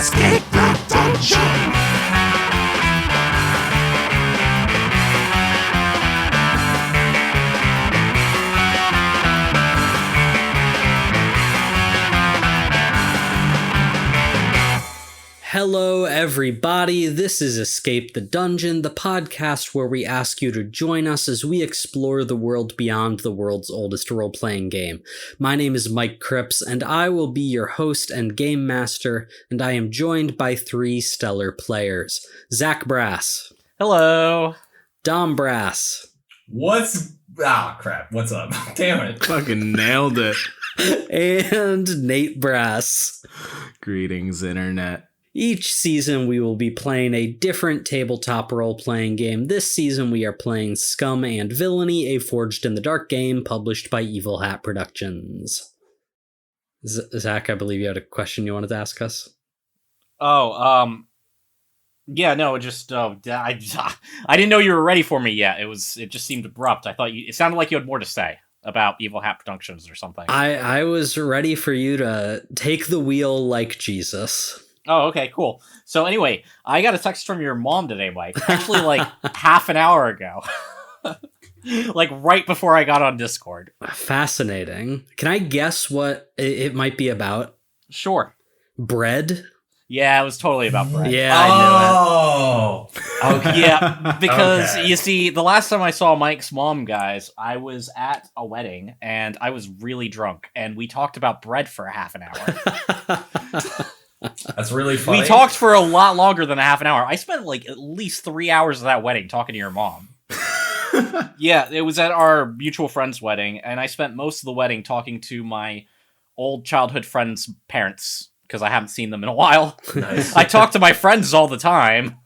escape the dungeon. Hello, everybody. This is Escape the Dungeon, the podcast where we ask you to join us as we explore the world beyond the world's oldest role-playing game. My name is Mike Cripps, and I will be your host and game master, and I am joined by three stellar players. Zach Brass. Hello. Dom Brass. Crap. What's up? Damn it. Fucking nailed it. And Nate Brass. Greetings, Internet. Each season, we will be playing a different tabletop role-playing game. This season, we are playing Scum and Villainy, a Forged in the Dark game published by Evil Hat Productions. Zach, I believe you had a question you wanted to ask us? I didn't know you were ready for me yet. It just seemed abrupt. It sounded like you had more to say about Evil Hat Productions or something. I was ready for you to take the wheel like Jesus. Oh, okay, cool. So anyway, I got a text from your mom today, Mike. Actually, like half an hour ago. Like right before I got on Discord. Fascinating. Can I guess what it might be about? Sure. Bread? Yeah, it was totally about bread. Yeah, I knew it. Oh, okay. Yeah, because Okay. You see, the last time I saw Mike's mom, guys, I was at a wedding and I was really drunk, and we talked about bread for a half an hour. That's really funny. We talked for a lot longer than a half an hour. I spent like at least 3 hours of that wedding talking to your mom. Yeah, it was at our mutual friend's wedding, and I spent most of the wedding talking to my old childhood friend's parents, because I haven't seen them in a while. Nice. I talk to my friends all the time.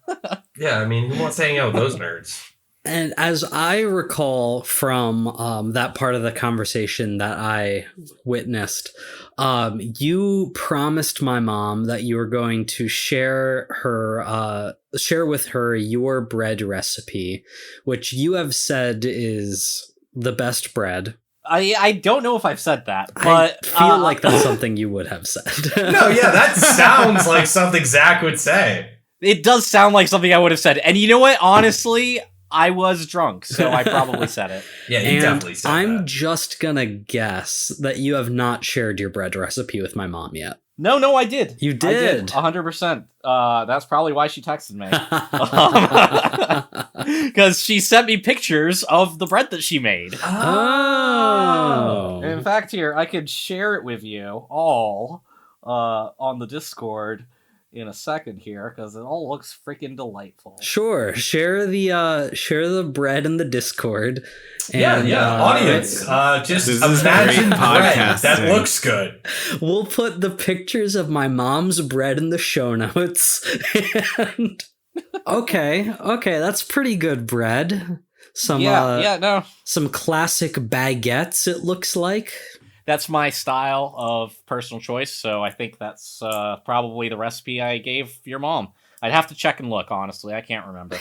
Yeah, I mean, who wants to hang out with those nerds? And as I recall from that part of the conversation that I witnessed, you promised my mom that you were going to share with her your bread recipe, which you have said is the best bread. I don't know if I've said that, but I feel like that's something you would have said. No, yeah, that sounds like something Zach would say. it does sound like something I would have said. And you know what? Honestly, I was drunk, so I probably said it. Yeah, you definitely said I'm that. just gonna guess that you have not shared your bread recipe with my mom yet. No, I did. You did? 100%. That's probably why she texted me. Because she sent me pictures of the bread that she made. Oh. In fact, here, I could share it with you all on the Discord in a second here, because it all looks freaking delightful. Sure. Share the bread in the Discord. And, audience. Just This is imagine great bread podcasting. that looks good. We'll put the pictures of my mom's bread in the show notes. And okay, that's pretty good bread. Some some classic baguettes, it looks like. That's my style of personal choice, so I think that's probably the recipe I gave your mom. I'd have to check and look, honestly. I can't remember.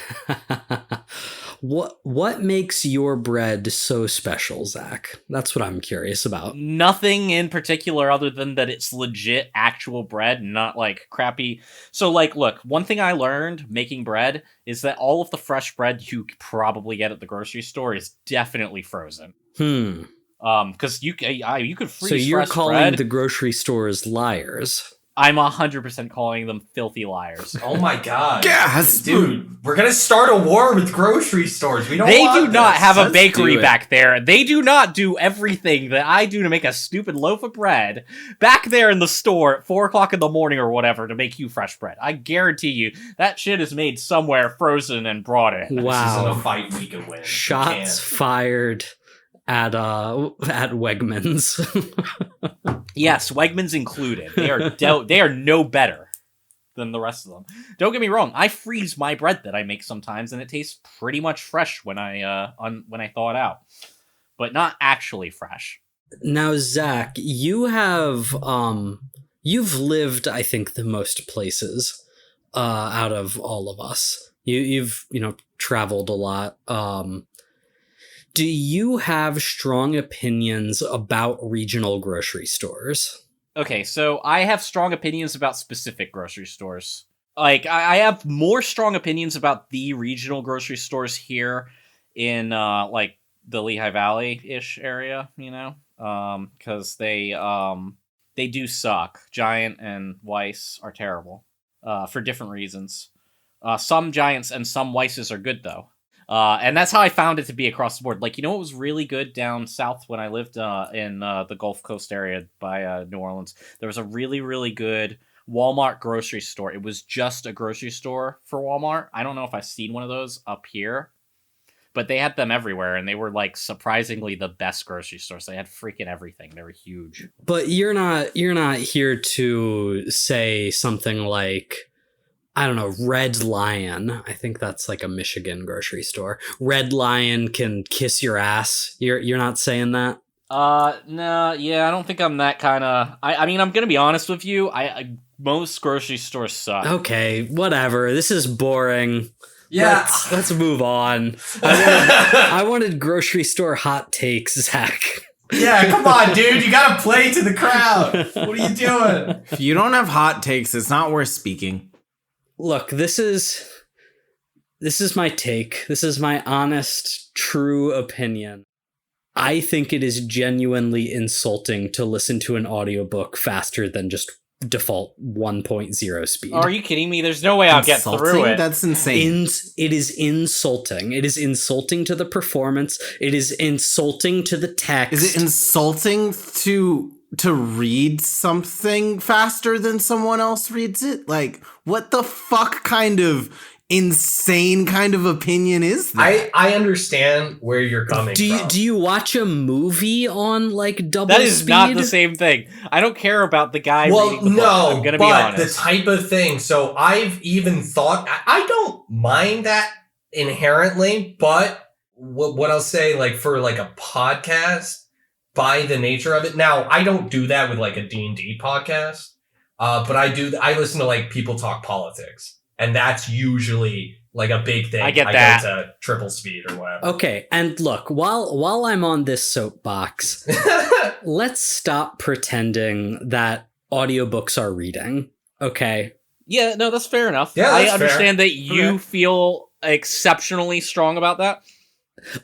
What makes your bread so special, Zach? That's what I'm curious about. Nothing in particular other than that it's legit actual bread, not like crappy. So like, look, one thing I learned making bread is that all of the fresh bread you probably get at the grocery store is definitely frozen. Because you could freeze. So you're fresh calling bread. the grocery stores liars. I'm 100% calling them filthy liars. Oh my god. Yes! Dude, we're gonna start a war with grocery stores. We don't They want do not this. have a Let's bakery do it. back there. They do not do everything that I do to make a stupid loaf of bread back there in the store at 4 o'clock in the morning or whatever to make you fresh bread. I guarantee you that shit is made somewhere frozen and brought in. This isn't a Wow. fight we can win. Shots fired at Wegmans. Yes, Wegmans included. They are no better than the rest of them. Don't get me wrong. I freeze my bread that I make sometimes, and it tastes pretty much fresh when I thaw it out, but not actually fresh. Now, Zach, you have you've lived, I think, the most places out of all of us. You've traveled a lot. Do you have strong opinions about regional grocery stores? Okay, so I have strong opinions about specific grocery stores. Like, I have more strong opinions about the regional grocery stores here in, like, the Lehigh Valley-ish area, you know? Because they do suck. Giant and Weiss are terrible, for different reasons. Some Giants and some Weisses are good, though. And that's how I found it to be across the board. Like, you know what was really good down south when I lived in the Gulf Coast area by New Orleans? There was a really, really good Walmart grocery store. It was just a grocery store for Walmart. I don't know if I've seen one of those up here, but they had them everywhere, and they were, like, surprisingly the best grocery stores. They had freaking everything. They were huge. But you're not here to say something like, I don't know, Red Lion. I think that's like a Michigan grocery store. Red Lion can kiss your ass. You're not saying that? No, yeah, I don't think I'm that kind of... I mean, I'm gonna be honest with you. Most grocery stores suck. Okay, whatever. This is boring. Yeah. Let's move on. I wanted grocery store hot takes, Zach. Yeah, come on, dude. You gotta play to the crowd. What are you doing? If you don't have hot takes, it's not worth speaking. Look, this is my take. This is my honest, true opinion. I think it is genuinely insulting to listen to an audiobook faster than just default 1.0 speed. Are you kidding me? There's no way I'll get through it. That's insane. It is insulting. It is insulting to the performance. It is insulting to the text. Is it insulting to read something faster than someone else reads it? Like, what the fuck kind of insane kind of opinion is that? I understand where you're coming from. Do you watch a movie on like double That is speed? not the same thing. I don't care about the guy Well, reading the book. no, I'm gonna be but the honest. type of thing. So I've even thought, I don't mind that inherently, but what I'll say, like for like a podcast, by the nature of it. Now, I don't do that with like a D&D podcast, but I listen to like people talk politics. And that's usually like a big thing. I get that. Go to triple speed or whatever. Okay, and look, while I'm on this soapbox, let's stop pretending that audiobooks are reading. Okay. Yeah, no, that's fair enough. Yeah, I that's understand fair. that you Okay. feel exceptionally strong about that.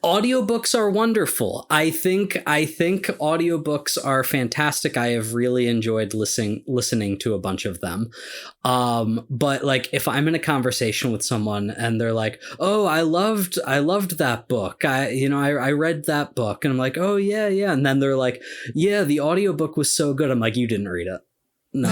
Audiobooks are wonderful. I think audiobooks are fantastic. I have really enjoyed listening to a bunch of them. But like if I'm in a conversation with someone and they're like, "Oh, I loved that book. I read that book." And I'm like, "Oh, yeah." And then they're like, "Yeah, the audiobook was so good." I'm like, "You didn't read it. No,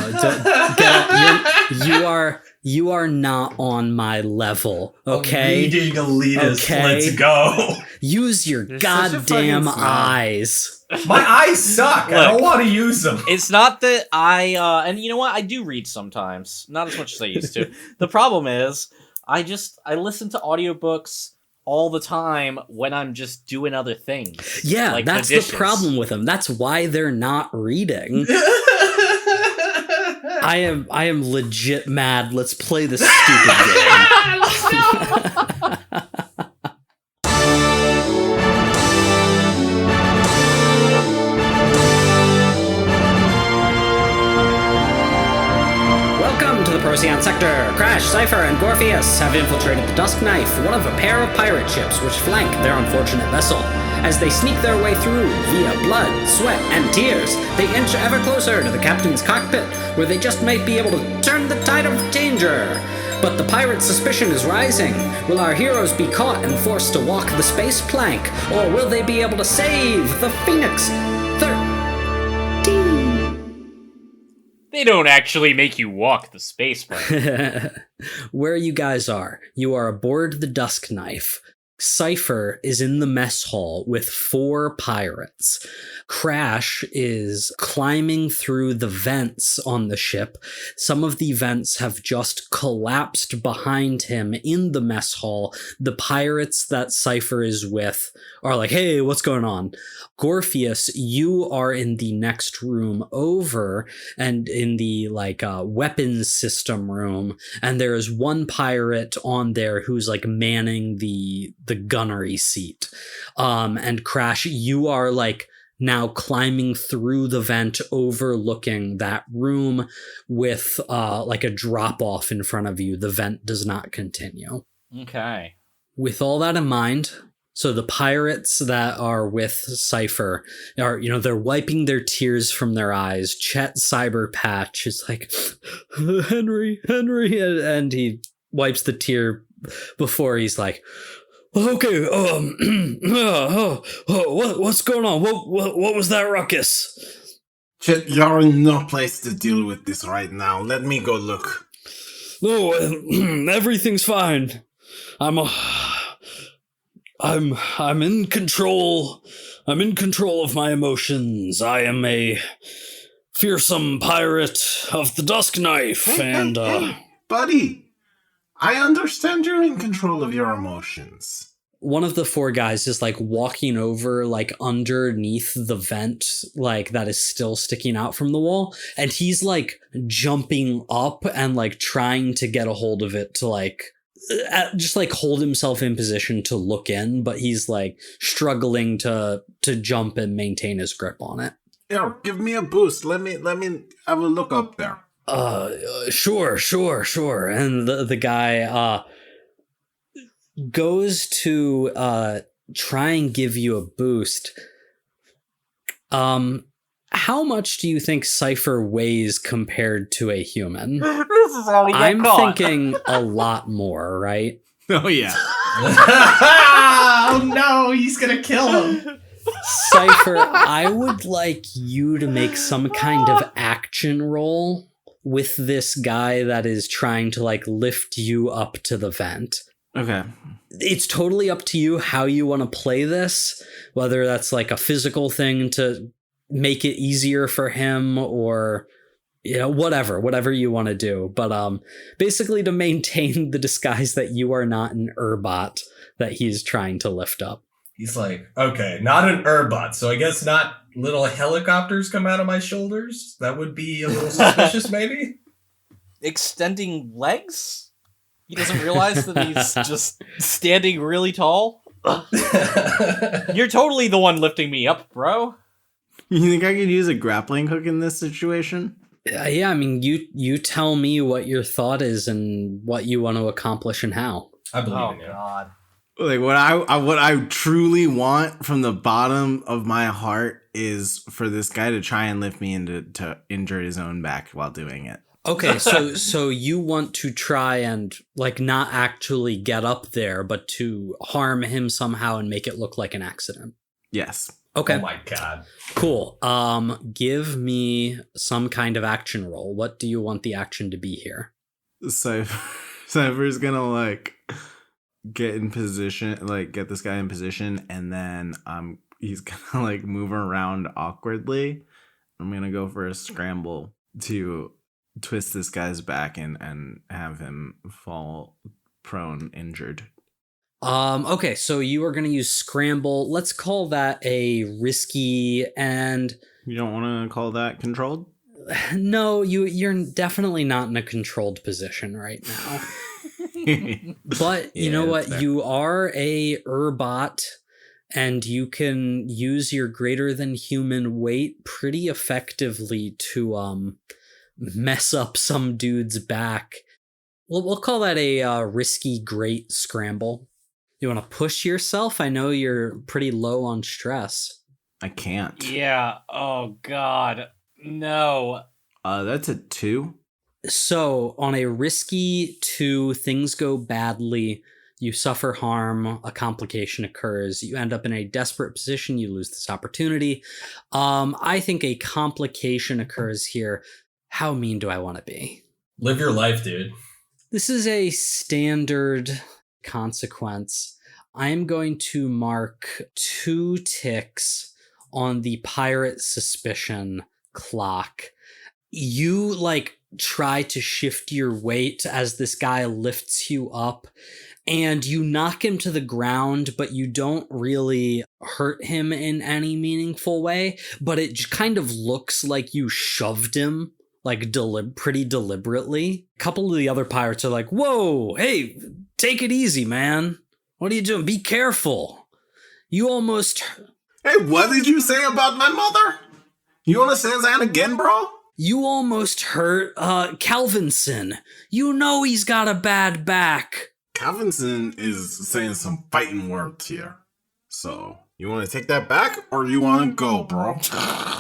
you are not on my level, okay? Reading elitist. Okay. Let's go. Use your You're such a goddamn fucking snob. eyes." My eyes suck. I don't want to use them. It's not that and you know what? I do read sometimes. Not as much as I used to. The problem is, I listen to audiobooks all the time when I'm just doing other things. Yeah, like that's the the dishes. problem with them. That's why they're not reading. I am legit mad. Let's play this stupid game. Let's go. Welcome to the Procyon sector. Crash, Cypher, and Gorpheus have infiltrated the Dusk Knife, one of a pair of pirate ships which flank their unfortunate vessel. As they sneak their way through via blood, sweat, and tears, they inch ever closer to the captain's cockpit, where they just might be able to turn the tide of danger. But the pirate's suspicion is rising. Will our heroes be caught and forced to walk the space plank, or will they be able to save the Phoenix 13? They don't actually make you walk the space plane. Where you guys are, you are aboard the Dusk Knife. Cypher is in the mess hall with 4 pirates. Crash is climbing through the vents on the ship. Some of the vents have just collapsed behind him in the mess hall. The pirates that Cypher is with are like, "Hey, what's going on?" Gorpheus, you are in the next room over and in the weapons system room, and there is one pirate on there who's like manning the gunnery seat. And Crash, you are like now climbing through the vent overlooking that room with like a drop off in front of you. The vent does not continue. Okay. With all that in mind, so the pirates that are with Cypher are, they're wiping their tears from their eyes. Chet Cyberpatch is like, Henry, and he wipes the tear before he's like, okay, what's going on? What was that ruckus? Chet, you're in no place to deal with this right now. Let me go look. No, everything's fine. I'm in control. I'm in control of my emotions. I am a fearsome pirate of the Dusk Knife, Hey, buddy. I understand you're in control of your emotions. One of the four guys is like walking over like underneath the vent, like that is still sticking out from the wall, and he's like jumping up and like trying to get a hold of it to like just like hold himself in position to look in, but he's like struggling to jump and maintain his grip on it. Here, give me a boost. Let me have a look up there. Sure. And the guy goes to try and give you a boost. How much do you think Cypher weighs compared to a human? This is how we get I'm caught. thinking a lot more, right? Oh, yeah. Oh no, he's gonna kill him. Cypher, I would like you to make some kind of action roll with this guy that is trying to like lift you up to the vent. Okay. It's totally up to you how you want to play this, whether that's like a physical thing to make it easier for him or whatever you want to do, but basically to maintain the disguise that you are not an Urbot that he's trying to lift up. He's like, okay, not an Urbot, so I guess not little helicopters come out of my shoulders? That would be a little suspicious, maybe? Extending legs? He doesn't realize that he's just standing really tall? You're totally the one lifting me up, bro. You think I could use a grappling hook in this situation? Yeah, I mean, you tell me what your thought is and what you want to accomplish and how. I believe in you. God. Like what I truly want from the bottom of my heart is for this guy to try and lift me into to injure his own back while doing it. Okay, so you want to try and like not actually get up there, but to harm him somehow and make it look like an accident. Yes. Okay. Oh my god. Cool. Give me some kind of action roll. What do you want the action to be here? So Cypher's gonna like get in position, like get this guy in position, and then he's gonna like move around awkwardly. I'm gonna go for a scramble to twist this guy's back and have him fall prone injured. Okay, so you are going to use scramble. Let's call that a risky and... You don't want to call that controlled? No, you're definitely not in a controlled position right now. But you know what? Fair. You are a Urbot, and you can use your greater than human weight pretty effectively to mess up some dude's back. We'll call that a risky great scramble. You want to push yourself? I know you're pretty low on stress. I can't. Yeah. Oh, God. No. That's a 2. So, on a risky 2, things go badly, you suffer harm, a complication occurs, you end up in a desperate position, you lose this opportunity. I think a complication occurs here. How mean do I want to be? Live your life, dude. This is a standard consequence. I am going to mark 2 ticks on the pirate suspicion clock. You try to shift your weight as this guy lifts you up, and you knock him to the ground, but you don't really hurt him in any meaningful way, but it kind of looks like you shoved him pretty deliberately. A couple of the other pirates are like, whoa, hey, take it easy, man. What are you doing? Be careful. You almost Hey, what did you say about my mother? You wanna say that again, bro? You almost hurt Calvinson. You know he's got a bad back. Calvinson is saying some fighting words here. So, you wanna take that back, or you wanna go, bro?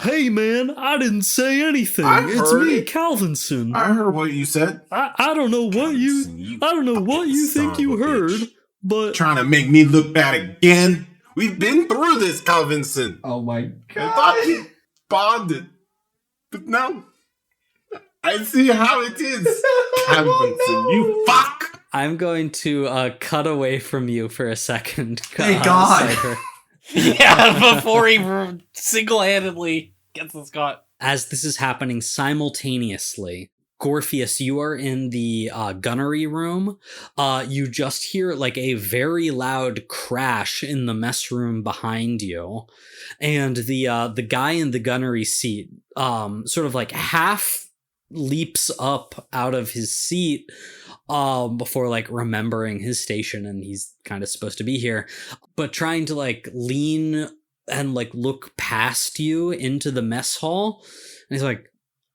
Hey man, I didn't say anything. It's heard me, it. Calvinson. I heard what you said. I don't know what you Calvinson, I don't know what you son think of you a heard, bitch. but Trying to make me look bad again? We've been through this, Calvinson. Oh my I thought we bonded. But now, I see how it is. Calvinson, you fuck! I'm going to cut away from you for a second. Thank God. Cypher. Yeah, before he single-handedly gets us caught. As this is happening simultaneously, Gorpheus, you are in the gunnery room. You just hear like a very loud crash in the mess room behind you, and the guy in the gunnery seat sort of like half leaps up out of his seat before like remembering his station, and he's kind of supposed to be here, but trying to like lean and like look past you into the mess hall, and he's like,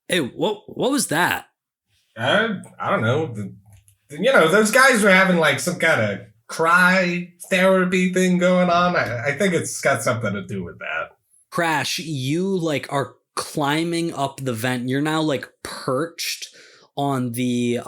"Hey, what was that?" I don't know. Those guys were having like some kind of cry therapy thing going on. I think it's got something to do with that. Crash, you like are climbing up the vent. You're now like perched on the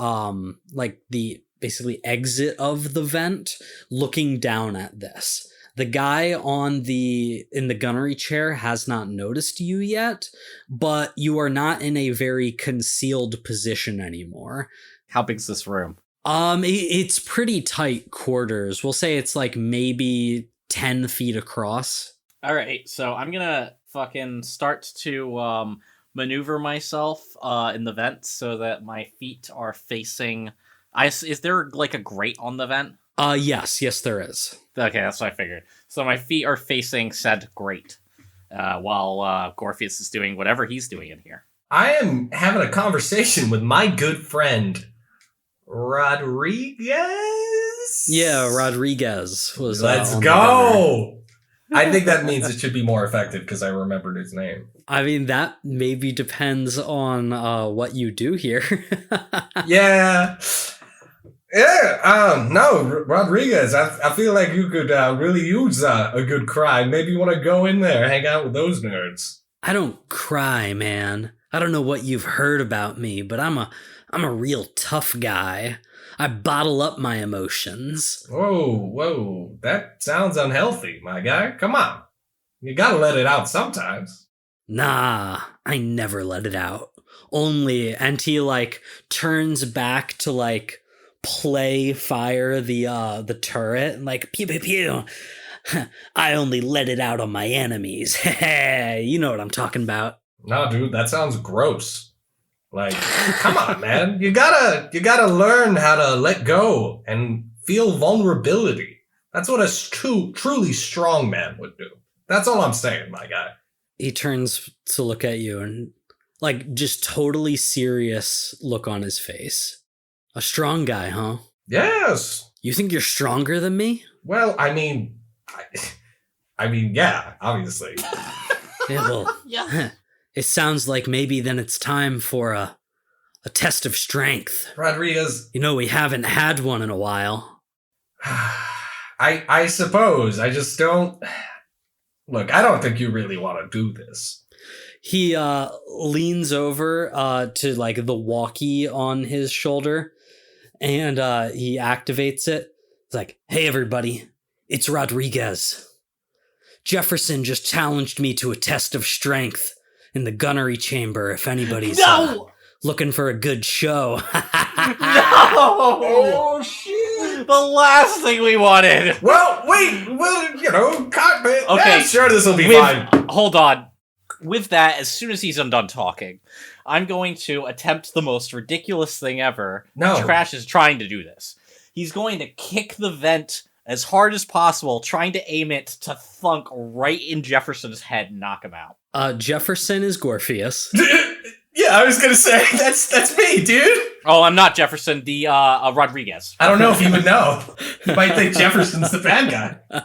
like the basically exit of the vent, looking down at this. The guy in the gunnery chair has not noticed you yet, but you are not in a very concealed position anymore. How big's this room? It's pretty tight quarters. We'll say it's like maybe 10 feet across. All right, so I'm gonna fucking start to maneuver myself in the vent so that my feet are facing. Is there like a grate on the vent? Yes, there is. Okay, that's what I figured. So my feet are facing said grate, while Gorpheus is doing whatever he's doing in here. I am having a conversation with my good friend, Rodriguez? Yeah, Rodriguez was. Let's on the gunnery. go! I think that means it should be more effective because I remembered his name. I mean, that maybe depends on what you do here. Yeah. Yeah, no, Rodriguez, I feel like you could really use a good cry. Maybe you want to go in there, hang out with those nerds. I don't cry, man. I don't know what you've heard about me, but I'm a real tough guy. I bottle up my emotions. Whoa, that sounds unhealthy, my guy. Come on. You gotta let it out sometimes. Nah, I never let it out. And he like turns back to like fire the turret and like pew pew pew. I only let it out on my enemies. You know what I'm talking about. No, dude, that sounds gross. Like, come on, man. You gotta learn how to let go and feel vulnerability. That's what a truly strong man would do. That's all I'm saying, my guy. He turns to look at you and like just totally serious look on his face. A strong guy, huh? Yes. You think you're stronger than me? Well, I mean, yeah, obviously. Yeah, well, it sounds like maybe then it's time for a test of strength. Rodriguez. You know, we haven't had one in a while. I suppose. I just don't... Look, I don't think you really want to do this. He leans over to like the walkie on his shoulder, and he activates it. It's like, hey everybody, it's Rodriguez. Jefferson just challenged me to a test of strength in the gunnery chamber if anybody's looking for a good show. No! Oh, shit! The last thing we wanted! Well, wait, cockpit. Okay, yeah, sure, this will be fine. Hold on. With that, as soon as he's undone talking, I'm going to attempt the most ridiculous thing ever. No. Crash is trying to do this. He's going to kick the vent as hard as possible, trying to aim it to thunk right in Jefferson's head and knock him out. Jefferson is Gorpheus. Yeah, I was gonna say, that's me, dude. Oh, I'm not Jefferson, the Rodriguez. I don't know if you would know. You might think Jefferson's the bad guy.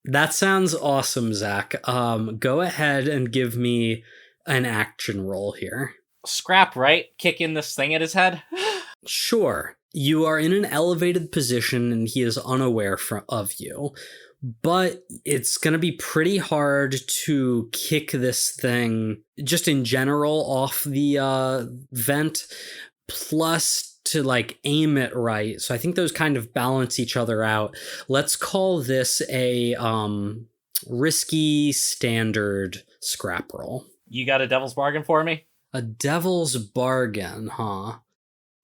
That sounds awesome, Zach. Go ahead and give me an action roll here. Scrap, right? Kicking this thing at his head? Sure. You are in an elevated position and he is unaware of you, but it's going to be pretty hard to kick this thing just in general off the vent, plus to like aim it right. So I think those kind of balance each other out. Let's call this a risky standard scrap roll. You got a devil's bargain for me? A devil's bargain, huh?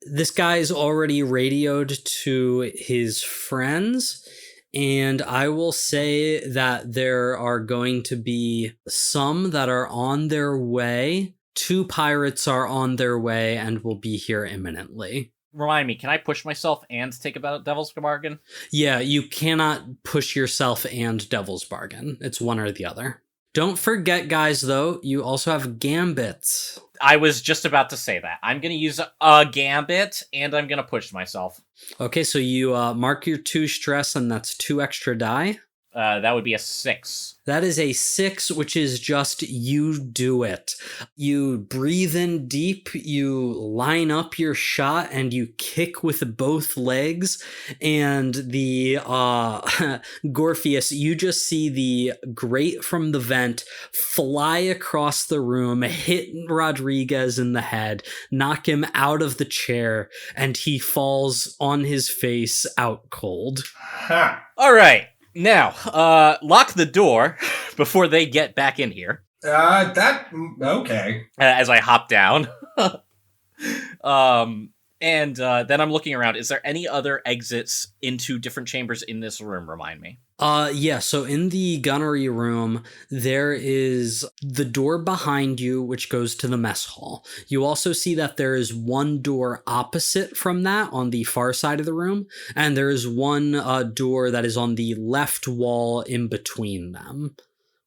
This guy's already radioed to his friends, and I will say that there are going to be some that are on their way. 2 pirates are on their way and will be here imminently. Remind me, can I push myself and take a devil's bargain? Yeah, you cannot push yourself and devil's bargain. It's one or the other. Don't forget, guys, though, you also have gambits. I was just about to say that. I'm going to use a gambit, and I'm going to push myself. Okay, so you mark your 2 stress, and that's 2 extra die. That would be a 6. That is a 6, which is just you do it. You breathe in deep, you line up your shot, and you kick with both legs. And the Gorpheus, you just see the grate from the vent fly across the room, hit Rodriguez in the head, knock him out of the chair, and he falls on his face out cold. Ha. All right. Now, lock the door before they get back in here. Okay. As I hop down. And then I'm looking around. Is there any other exits into different chambers in this room? Remind me. Yeah, so in the gunnery room, there is the door behind you, which goes to the mess hall. You also see that there is one door opposite from that on the far side of the room, and there is one door that is on the left wall in between them.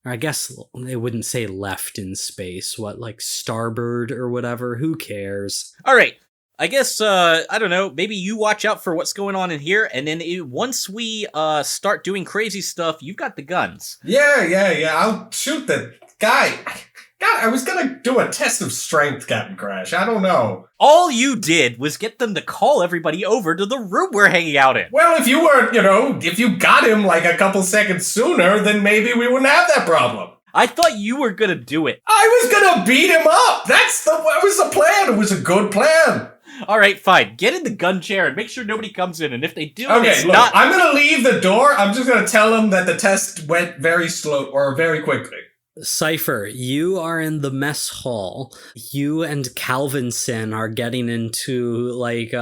Or I guess they wouldn't say left in space. What, like starboard or whatever? Who cares? All right. I guess, I don't know, maybe you watch out for what's going on in here, and then once we start doing crazy stuff, you've got the guns. Yeah. I'll shoot the guy. God, I was gonna do a test of strength, Captain Crash. I don't know. All you did was get them to call everybody over to the room we're hanging out in. Well, if you were, if you got him like a couple seconds sooner, then maybe we wouldn't have that problem. I thought you were gonna do it. I was gonna beat him up. That was the plan. It was a good plan. All right, fine. Get in the gun chair and make sure nobody comes in. And if they do, Okay, it's look, not. I'm gonna leave the door. I'm just gonna tell them that the test went very slow or very quickly. Cypher, you are in the mess hall. You and Calvinson are getting into like,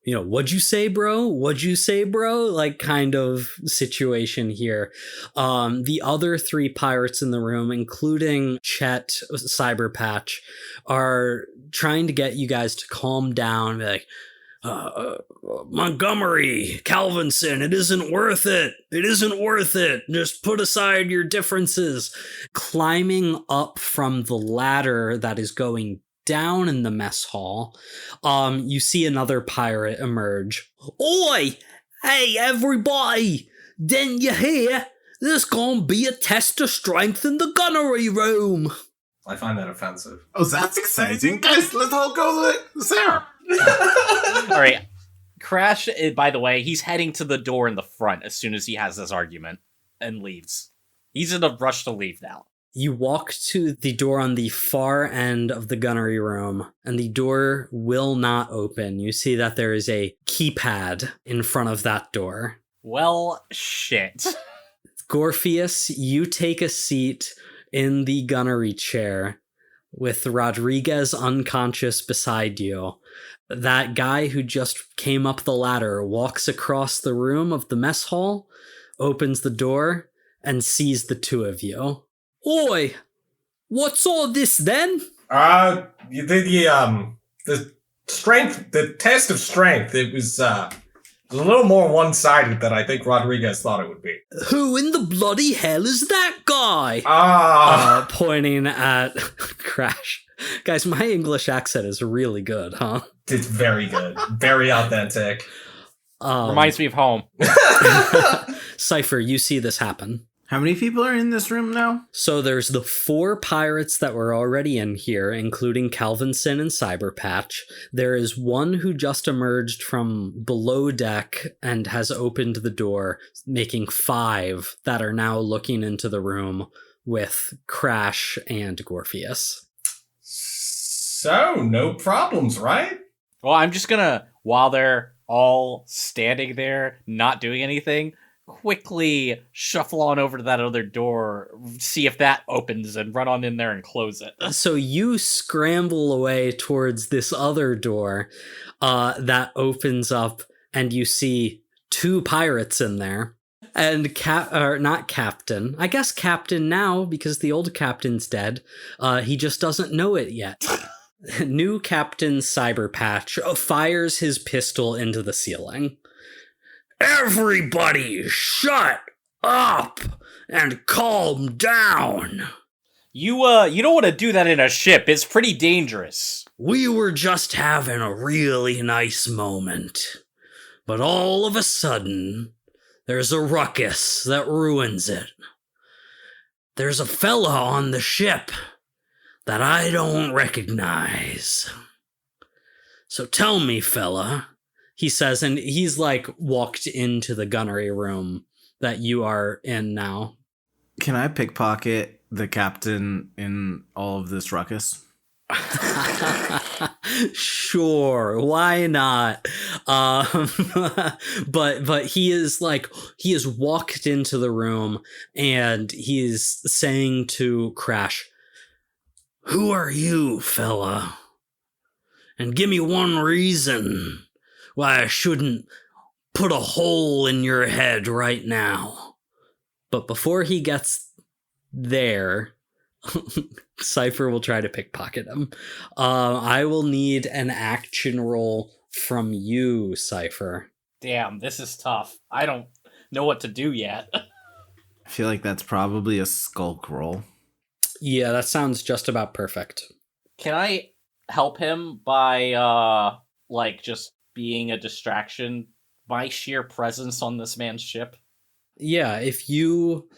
what'd you say, bro? What'd you say, bro? Like kind of situation here. The other 3 pirates in the room, including Chet, Cyberpatch, are trying to get you guys to calm down. Be like, Montgomery, Calvinson, it isn't worth it. It isn't worth it. Just put aside your differences. Climbing up from the ladder that is going down in the mess hall, you see another pirate emerge. Oi! Hey, everybody! Didn't you hear? There's gonna be a test of strength in the gunnery room. I find that offensive. Oh, that's exciting. Guys, let's all go there. All right. Crash, by the way, he's heading to the door in the front as soon as he has this argument and leaves. He's in a rush to leave now. You walk to the door on the far end of the gunnery room, and the door will not open. You see that there is a keypad in front of that door. Well, shit. Gorpheus, you take a seat in the gunnery chair with Rodriguez unconscious beside you. That guy who just came up the ladder walks across the room of the mess hall, opens the door, and sees the 2 of you. Oi! What's all this then? The strength, the test of strength, it was a little more one-sided than I think Rodriguez thought it would be. Who in the bloody hell is that guy? Pointing at Crash. Guys, my English accent is really good, huh? It's very good. Very authentic. Reminds me of home. Cypher, you see this happen. How many people are in this room now? So there's the 4 pirates that were already in here, including Calvinson and Cyberpatch. There is one who just emerged from below deck and has opened the door, making 5 that are now looking into the room with Crash and Gorpheus. So, no problems, right? Well, I'm just gonna, while they're all standing there, not doing anything, quickly shuffle on over to that other door, see if that opens, and run on in there and close it. So you scramble away towards this other door that opens up, and you see 2 pirates in there. And not Captain. I guess Captain now, because the old Captain's dead. He just doesn't know it yet. New Captain Cyberpatch fires his pistol into the ceiling. Everybody shut up and calm down. You don't want to do that in a ship. It's pretty dangerous. We were just having a really nice moment. But all of a sudden, there's a ruckus that ruins it. There's a fella on the ship that I don't recognize. So tell me, fella, he says, and he's like walked into the gunnery room that you are in now. Can I pickpocket the captain in all of this ruckus? Sure, why not? But he is walked into the room and he is saying to Crash, "Who are you, fella? And give me one reason why I shouldn't put a hole in your head right now." But before he gets there, Cypher will try to pickpocket him. I will need an action roll from you, Cypher. Damn, this is tough. I don't know what to do yet. I feel like that's probably a skulk roll. Yeah, that sounds just about perfect. Can I help him by, just being a distraction? My sheer presence on this man's ship? Yeah, if you...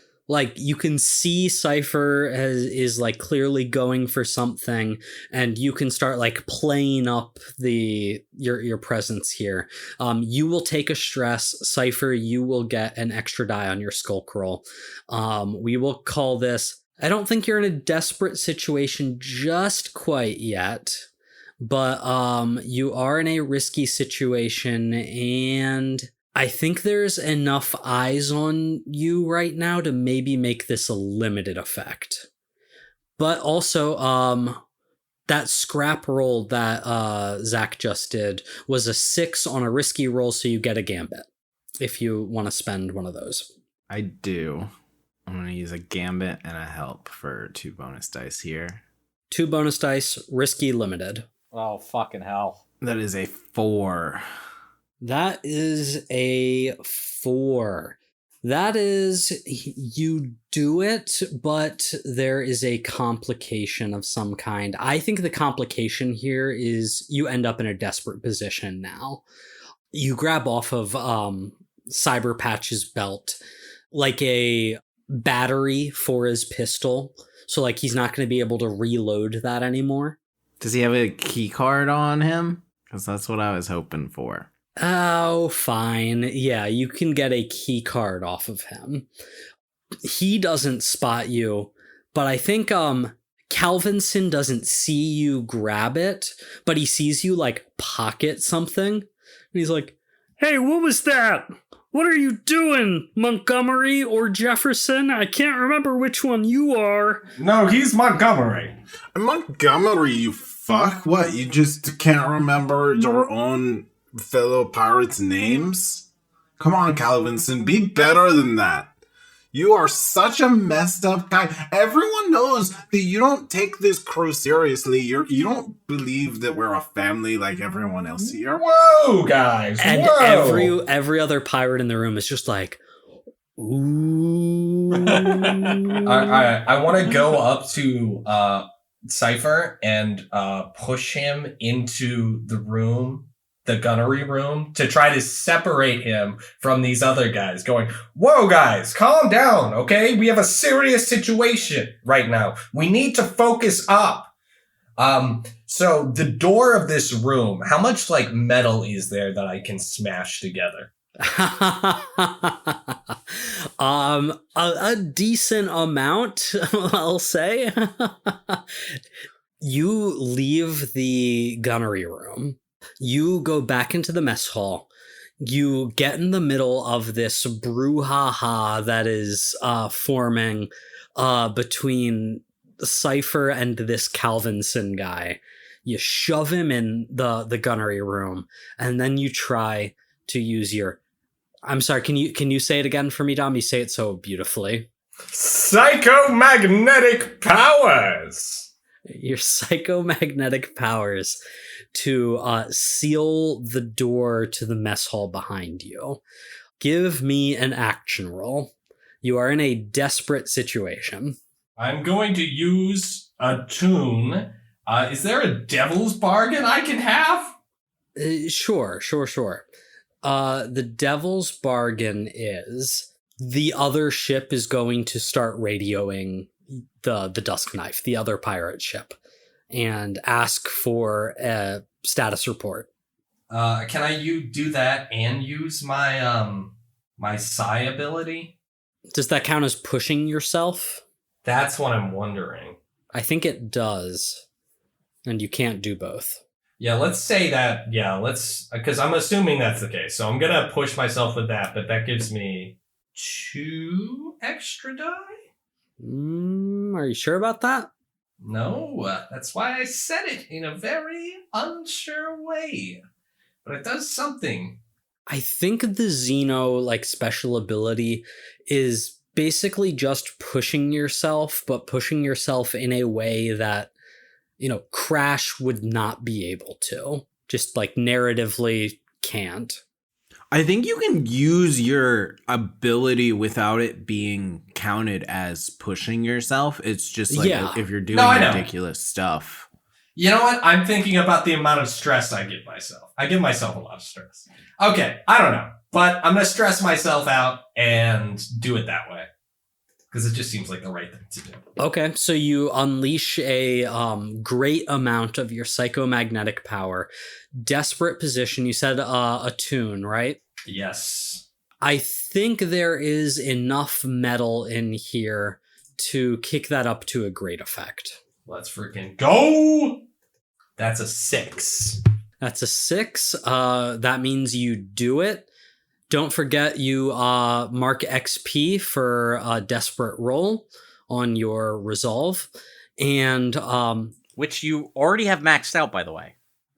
you can see Cypher is clearly going for something, and you can start playing up your presence here. You will take a stress. Cypher, you will get an extra die on your skulk roll. We will call this... I don't think you're in a desperate situation just quite yet, but you are in a risky situation, and I think there's enough eyes on you right now to maybe make this a limited effect. But also, that scrap roll that Zach just did was a 6 on a risky roll, so you get a gambit if you want to spend one of those. I do. I'm going to use a gambit and a help for 2 bonus dice here. 2 bonus dice, risky, limited. Oh, fucking hell. That is a 4. That is a 4. That is, you do it, but there is a complication of some kind. I think the complication here is you end up in a desperate position now. You grab off of Cyberpatch's belt a battery for his pistol, so he's not going to be able to reload that anymore. Does he have a key card on him? Because that's what I was hoping for. Oh, fine. Yeah, you can get a key card off of him. He doesn't spot you, but I think Calvinson doesn't see you grab it, but he sees you pocket something. And he's like, "Hey, what was that? What are you doing, Montgomery or Jefferson? I can't remember which one you are." No, he's Montgomery. Montgomery, you fuck? What, you just can't remember your own fellow pirates' names? Come on, Calvinson, be better than that. You are such a messed up guy. Everyone knows that you don't take this crew seriously. You don't believe that we're a family like everyone else here. Whoa, guys! And whoa. every other pirate in the room is just like, ooh. I want to go up to Cypher and push him into the room the gunnery room to try to separate him from these other guys, going, "Whoa, guys, calm down, okay? We have a serious situation right now. We need to focus up." So the door of this room, how much like metal is there that I can smash together? A decent amount, I'll say. You leave the gunnery room. You go back into the mess hall. You get in the middle of this brouhaha that is forming between Cypher and this Calvinson guy. You shove him in the gunnery room, and then you try to use your... I'm sorry, can you say it again for me, Dom? You say it so beautifully. Psychomagnetic powers! Your psychomagnetic powers to seal the door to the mess hall behind you. Give me an action roll. You are in a desperate situation. I'm going to use a tune. Is there a devil's bargain I can have? Sure. The devil's bargain is the other ship is going to start radioing the Dusk Knife, the other pirate ship, and ask for a status report. Can I do that and use my my psi ability? Does that count as pushing yourself? That's what I'm wondering. I think it does, and you can't do both. Yeah, let's say that. Yeah, because I'm assuming that's the case. So I'm gonna push myself with that, but that gives me 2 extra die. Are you sure about that? No, that's why I said it in a very unsure way. But it does something. I think the Xeno special ability is basically just pushing yourself, but pushing yourself in a way that, Crash would not be able to. Just narratively can't. I think you can use your ability without it being counted as pushing yourself. It's just if you're doing ridiculous stuff. You know what? I'm thinking about the amount of stress I give myself. I give myself a lot of stress. Okay, I don't know. But I'm going to stress myself out and do it that way. Because it just seems like the right thing to do. Okay, so you unleash a great amount of your psychomagnetic power. Desperate position. You said a tune, right? Yes. I think there is enough metal in here to kick that up to a great effect. Let's freaking go! That's a 6. That's a 6. That means you do it. Don't forget you mark XP for a desperate roll on your resolve. And which you already have maxed out, by the way.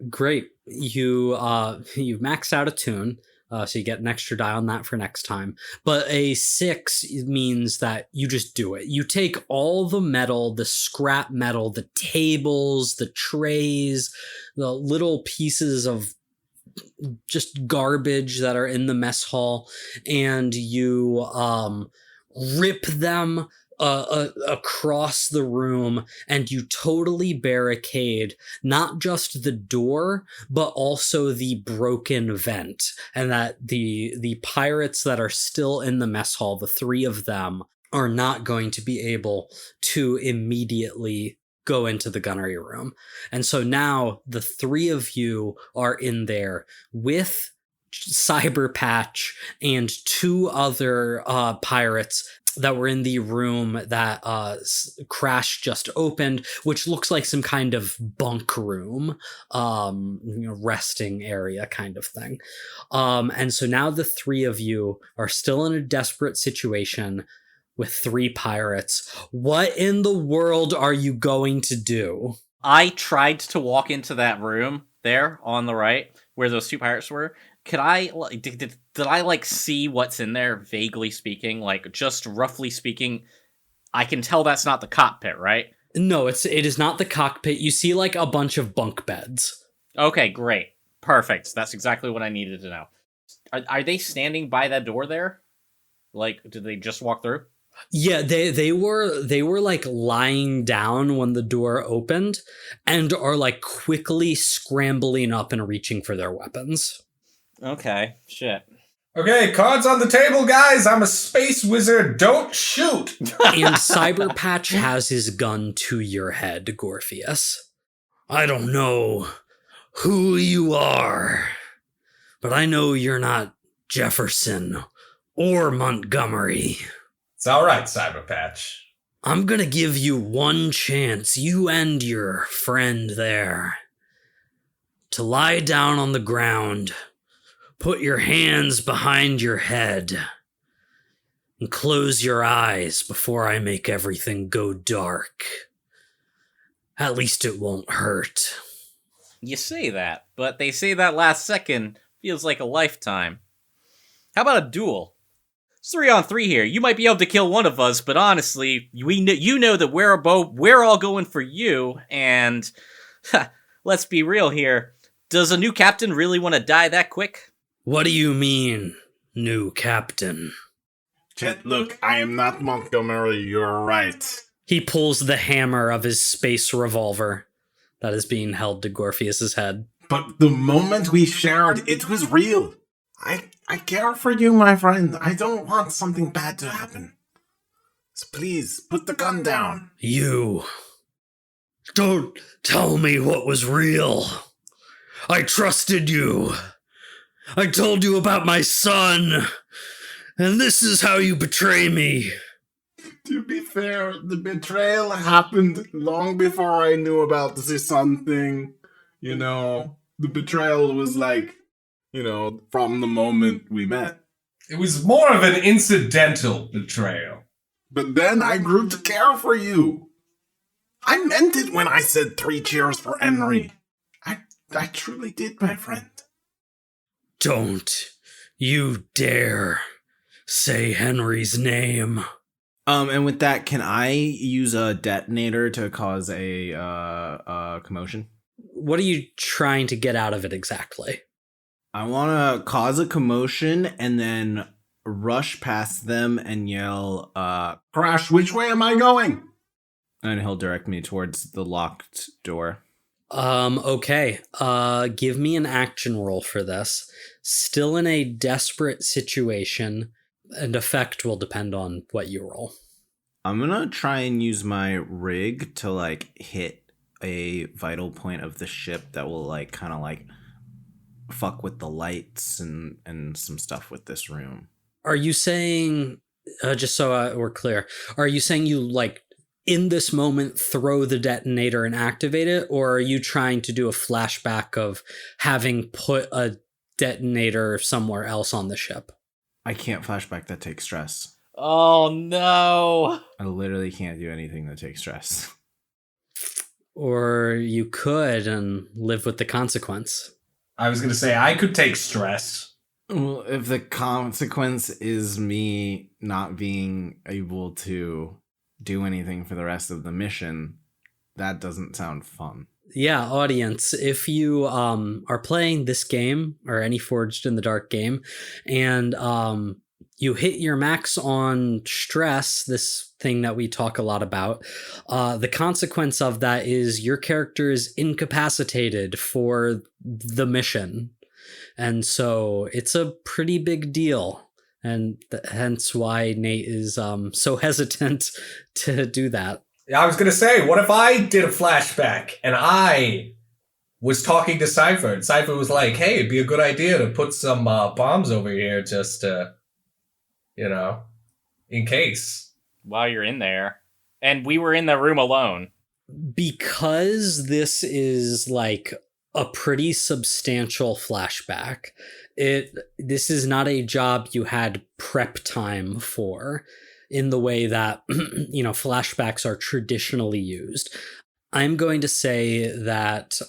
Great. You've maxed out a tune. So you get an extra die on that for next time. But a 6 means that you just do it. You take all the metal, the scrap metal, the tables, the trays, the little pieces of just garbage that are in the mess hall, and you rip them across the room, and you totally barricade not just the door but also the broken vent, and that the pirates that are still in the mess hall, the 3 of them, are not going to be able to immediately go into the gunnery room. And so now the 3 of you are in there with Cyber Patch and 2 other pirates that were in the room that Crash just opened, which looks like some kind of bunk room, resting area kind of thing. And so now the 3 of you are still in a desperate situation with 3 pirates. What in the world are you going to do? I tried to walk into that room there on the right where those 2 pirates were. Could I did I see what's in there, vaguely speaking, just roughly speaking? I can tell that's not the cockpit, right? No, it is not the cockpit. You see a bunch of bunk beds. Okay, great. Perfect. That's exactly what I needed to know. Are they standing by that door there? Did they just walk through? Yeah, they were like lying down when the door opened and are like quickly scrambling up and reaching for their weapons. Okay, shit. Okay, cards on the table, guys. I'm a space wizard. Don't shoot. And Cyberpatch has his gun to your head, Gorpheus. I don't know who you are, but I know you're not Jefferson or Montgomery. It's all right, Cyberpatch. I'm gonna give you one chance, you and your friend there, to lie down on the ground, put your hands behind your head, and close your eyes before I make everything go dark. At least it won't hurt. You say that, but they say that last second feels like a lifetime. How about a duel? It's 3-on-3 here. You might be able to kill one of us, but honestly, you know that we're all going for you, and let's be real here. Does a new captain really want to die that quick? What do you mean, new captain? Chet, look, I am not Montgomery, you're right. He pulls the hammer of his space revolver that is being held to Gorpheus's head. But the moment we shared, it was real. I care for you, my friend. I don't want something bad to happen. So please, put the gun down. You. Don't tell me what was real. I trusted you. I told you about my son. And this is how you betray me. To be fair, the betrayal happened long before I knew about the son thing. You know, the betrayal was like, from the moment we met. It was more of an incidental betrayal. But then I grew to care for you. I meant it when I said 3 cheers for Henry. I truly did, my friend. Don't you dare say Henry's name. And with that, can I use a detonator to cause a commotion? What are you trying to get out of it exactly? I want to cause a commotion and then rush past them and yell, Crash, which way am I going? and he'll direct me towards the locked door. Okay. Give me an action roll for this. Still in a desperate situation, and effect will depend on what you roll. I'm gonna try and use my rig to, like, hit a vital point of the ship that will, like, kind of, like, fuck with the lights and some stuff with this room. Are you saying, just so we're clear, are you saying you, like, in this moment throw the detonator and activate it, or are you trying to do a flashback of having put a detonator somewhere else on the ship? I can't flashback, that takes stress. Oh no! I literally can't do anything that takes stress. Or you could and live with the consequence. I was going to say, I could take stress. Well, if the consequence is me not being able to do anything for the rest of the mission, that doesn't sound fun. Yeah, audience, if you are playing this game or any Forged in the Dark game, and you hit your max on stress, this thing that we talk a lot about, the consequence of that is your character is incapacitated for the mission. And so it's a pretty big deal. And hence why Nate is so hesitant to do that. I was going to say, what if I did a flashback and I was talking to Cypher, and Cypher was like, hey, it'd be a good idea to put some bombs over here just to, in case. While you're in there. And we were in the room alone. Because this is like a pretty substantial flashback, this is not a job you had prep time for in the way that flashbacks are traditionally used. I'm going to say that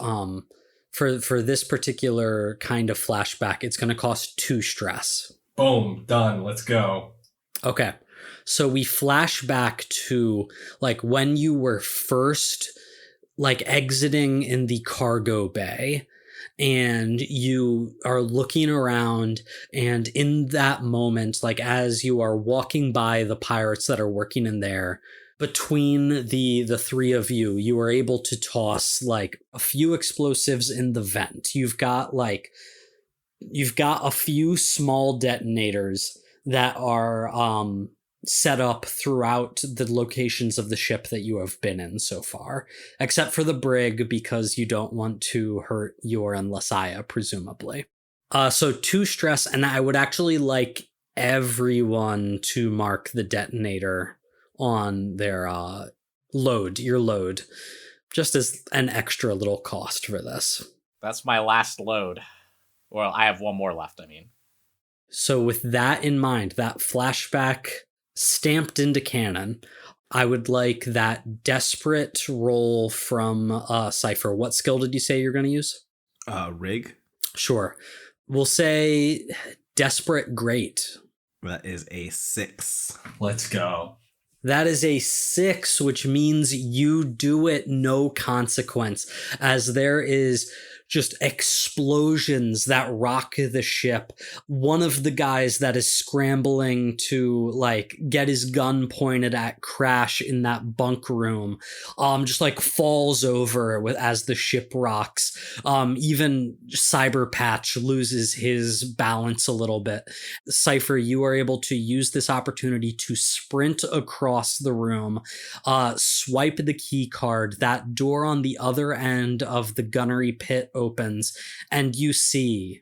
for this particular kind of flashback, it's going to cost 2 stress. Boom, done. Let's go. Okay. So we flash back to like when you were first like exiting in the cargo bay, and you are looking around, and in that moment, like as you are walking by the pirates that are working in there, between the three of you, you are able to toss like a few explosives in the vent. You've got a few small detonators that are set up throughout the locations of the ship that you have been in so far, except for the brig, because you don't want to hurt Yor and Lasaya, presumably. So 2 stress, and I would actually like everyone to mark the detonator on their your load, just as an extra little cost for this. That's my last load. Well, I have one more left, I mean. So with that in mind, that flashback stamped into canon, I would like that desperate roll from Cypher. What skill did you say you're going to use? Rig. Sure. We'll say desperate great. That is a 6. Let's go. That is a 6, which means you do it no consequence, as there is just explosions that rock the ship. One of the guys that is scrambling to like get his gun pointed at Crash in that bunk room just like falls over as the ship rocks. Even Cyber Patch loses his balance a little bit. Cypher, you are able to use this opportunity to sprint across the room, swipe the key card. That door on the other end of the gunnery pit opens, and you see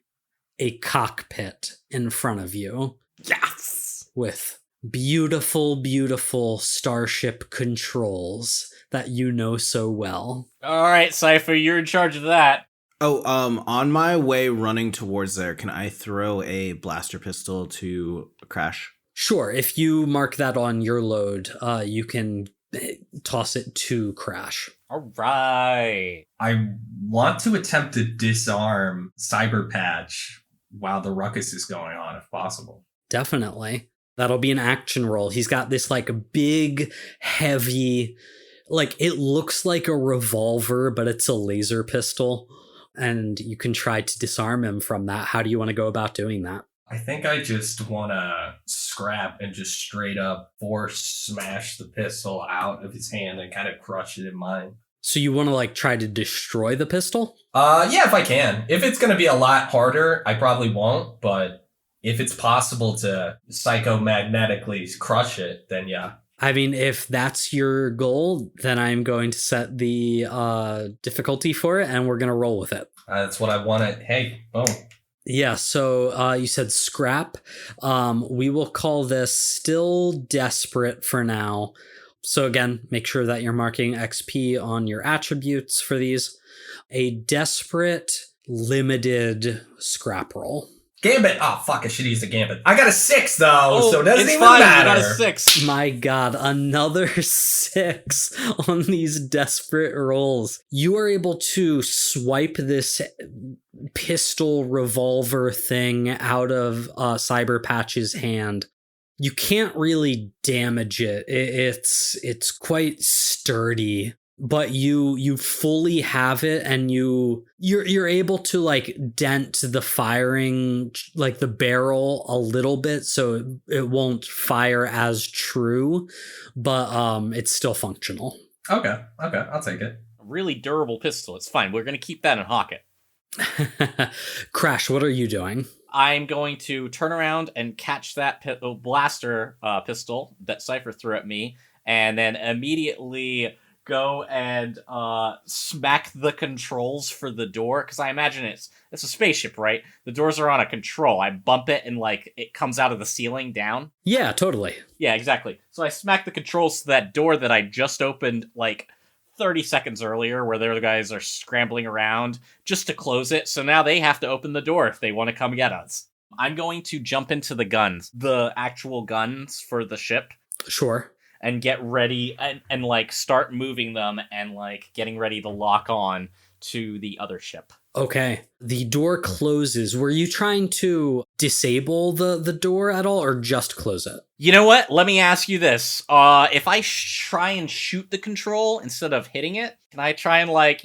a cockpit in front of you. Yes! With beautiful, beautiful starship controls that you know so well. All right, Cypher, you're in charge of that. Oh, on my way running towards there, can I throw a blaster pistol to Crash? Sure, if you mark that on your load, you can toss it to Crash. All right. I want to attempt to disarm Cyber Patch while the ruckus is going on, if possible. Definitely. That'll be an action roll. He's got this like big, heavy, like it looks like a revolver, but it's a laser pistol. And you can try to disarm him from that. How do you want to go about doing that? I think I just want to scrap and just straight up force smash the pistol out of his hand and kind of crush it in mine. So you want to like try to destroy the pistol? Yeah, if I can. If it's going to be a lot harder, I probably won't. But if it's possible to psychomagnetically crush it, then yeah. I mean, if that's your goal, then I'm going to set the difficulty for it, and we're going to roll with it. That's what I wanted. Hey, boom. Yeah, so you said scrap. We will call this still desperate for now. So again, make sure that you're marking XP on your attributes for these. A desperate, limited scrap roll. Gambit. Oh, fuck, I should use the Gambit. I got a 6, though, so it doesn't it's even fine. matter. You got a 6. My God, another 6 on these desperate rolls. You are able to swipe this pistol revolver thing out of Cyber Patch's hand. You can't really damage it. It's quite sturdy, but you fully have it, and you're able to like dent the firing, like the barrel a little bit, so it won't fire as true, but it's still functional. Okay, I'll take it. A really durable pistol. It's fine. We're going to keep that and hawk it. Crash, what are you doing? I'm going to turn around and catch that blaster pistol that Cypher threw at me, and then immediately go and smack the controls for the door, because I imagine it's a spaceship, right? The doors are on a control. I bump it and like it comes out of the ceiling down. Yeah, totally. Yeah, exactly. So I smack the controls to that door that I just opened like 30 seconds earlier, where their guys are scrambling around just to close it. So now they have to open the door if they want to come get us. I'm going to jump into the guns, the actual guns for the ship. Sure. and get ready and like start moving them and like getting ready to lock on to the other ship. Okay. The door closes. Were you trying to disable the door at all or just close it? You know what? Let me ask you this. If I try and shoot the control instead of hitting it, can I try and like,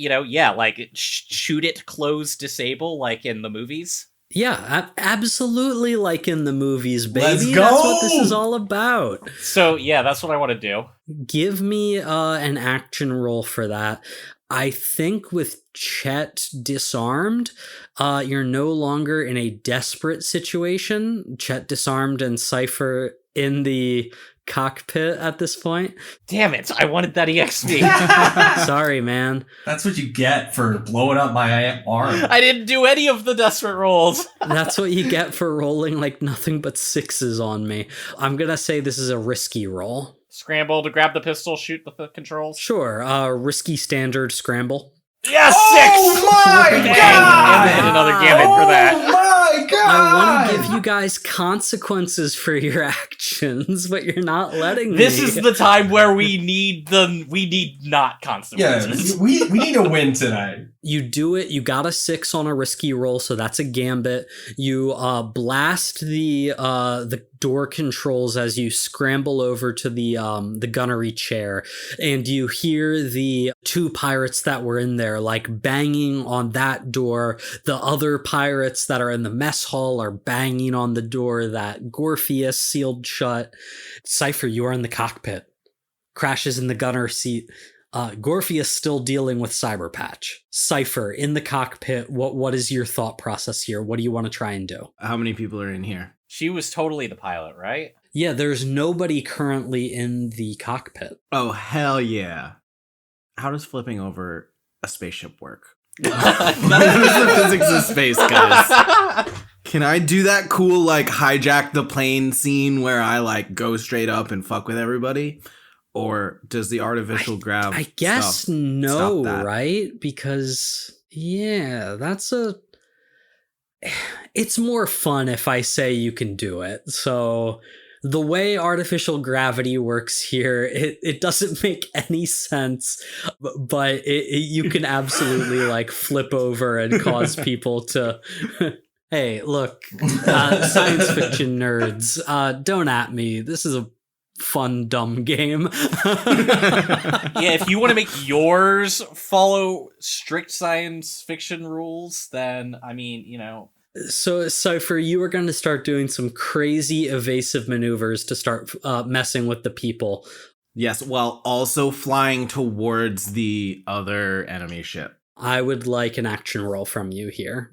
shoot it, close, disable, like in the movies? Yeah, absolutely like in the movies, baby. Let's go! That's what this is all about. So, yeah, that's what I want to do. Give me an action roll for that. I think with Chet disarmed, you're no longer in a desperate situation. Chet disarmed and Cypher in the cockpit at this point. Damn it, I wanted that EXP. Sorry, man. That's what you get for blowing up my arm. I didn't do any of the desperate rolls. That's what you get for rolling like nothing but sixes on me. I'm gonna say this is a risky roll. Scramble to grab the pistol, shoot the controls. Sure, risky standard scramble. Yes, Oh 6! my Dang, god! I did another gambit for that. Oh my god! I want to give you guys consequences for your actions, but you're not letting me. This is the time where we need not Yeah, consequences. we need a win tonight. You do it. You got a 6 on a risky roll, so that's a gambit. You blast the door controls as you scramble over to the gunnery chair, and you hear the 2 pirates that were in there like banging on that door. The other pirates that are in the mess hall are banging on the door that Gorpheus sealed shut. Cypher, you are in the cockpit. Crashes in the gunner seat. Gorpheus still dealing with Cyberpatch. Cypher in the cockpit. What is your thought process here? What do you want to try and do? How many people are in here? She was totally the pilot, right? Yeah, there's nobody currently in the cockpit. Oh, hell yeah. How does flipping over a spaceship work? This is the physics of space, guys. Can I do that cool, like, hijack the plane scene where I, like, go straight up and fuck with everybody? Or does the artificial grav I guess stop no, that? right? Because, yeah, it's more fun if I say you can do it. So the way artificial gravity works here, it doesn't make any sense, but you can absolutely like flip over and cause people to... Hey, look, science fiction nerds, don't at me. This is a fun, dumb game. Yeah, if you want to make yours follow strict science fiction rules, then, I mean, So, Cypher, you are going to start doing some crazy evasive maneuvers to start messing with the people. Yes, while also flying towards the other enemy ship. I would like an action roll from you here.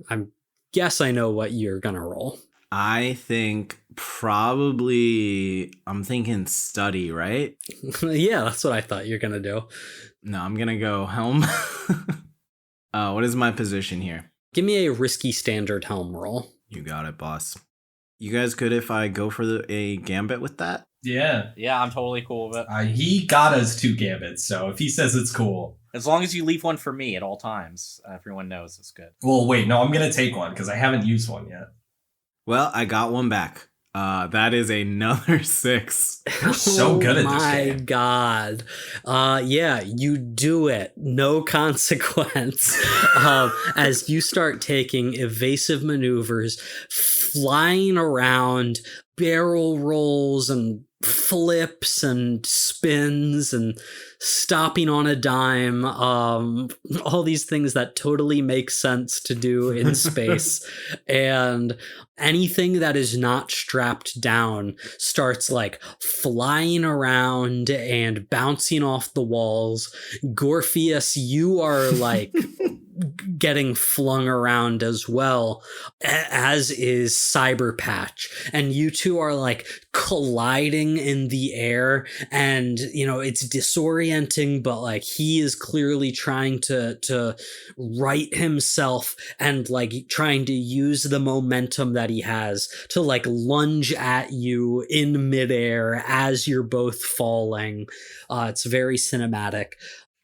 Guess I know what you're going to roll. I think I'm thinking study, right? Yeah, that's what I thought you're going to do. No, I'm going to go helm. What is my position here? Give me a risky standard helm roll. You got it, boss. You guys good if I go for a gambit with that? Yeah. yeah, I'm totally cool with it. He got us 2 gambits, so if he says it's cool. As long as you leave one for me at all times, everyone knows it's good. Well, wait, no, I'm going to take one because I haven't used one yet. Well, I got one back. That is another 6. You're so good at this my game. God. Yeah, you do it. No consequence. As you start taking evasive maneuvers, flying around, barrel rolls and flips and spins and stopping on a dime, all these things that totally make sense to do in space. And anything that is not strapped down starts like flying around and bouncing off the walls. Gorpheus, you are like getting flung around as well, as is Cyberpatch, and you two are like colliding in the air, and it's disorienting, but like he is clearly trying to right himself and like trying to use the momentum that he has to like lunge at you in midair as you're both falling. It's very cinematic.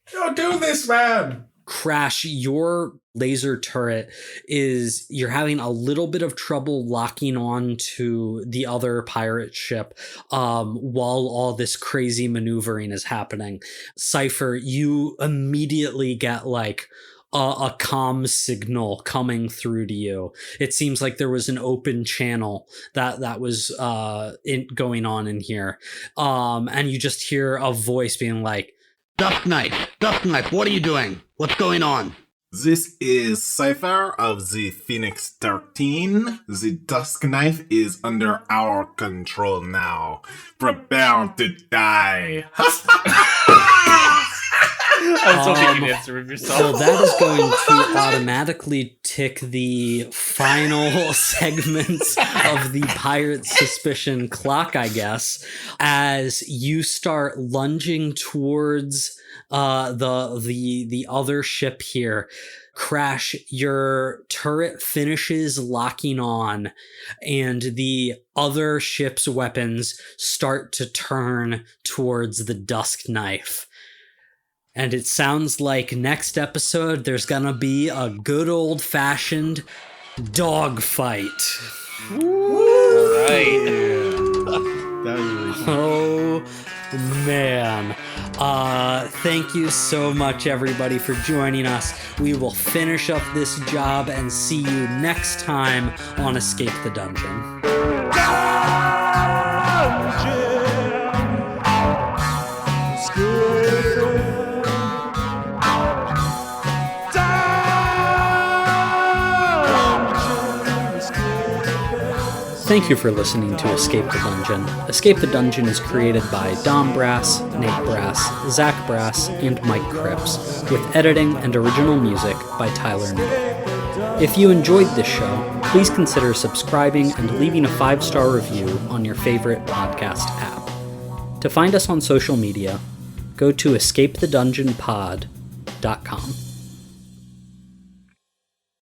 Don't do this, man! Crash, your laser turret you're having a little bit of trouble locking on to the other pirate ship while all this crazy maneuvering is happening. Cypher, you immediately get like a comm signal coming through to you. It seems like there was an open channel that was going on in here. And you just hear a voice being like, Dusk Knight, what are you doing? What's going on? This is Cypher of the Phoenix 13. The Dusk Knife is under our control now. Prepare to die. I was hoping you'd answer with yourself. So that is going to automatically tick the final segments of the pirate suspicion clock, I guess, as you start lunging towards the other ship here. Crash, your turret finishes locking on, and the other ship's weapons start to turn towards the Dusk Knife. And it sounds like next episode there's gonna be a good old-fashioned dogfight. Alright. That was really fun. Oh, man. Thank you so much, everybody, for joining us. We will finish up this job and see you next time on Escape the Dungeon. Thank you for listening to Escape the Dungeon. Escape the Dungeon is created by Dom Brass, Nate Brass, Zach Brass, and Mike Cripps, with editing and original music by Tyler Newell. If you enjoyed this show, please consider subscribing and leaving a 5-star review on your favorite podcast app. To find us on social media, go to escapethedungeonpod.com.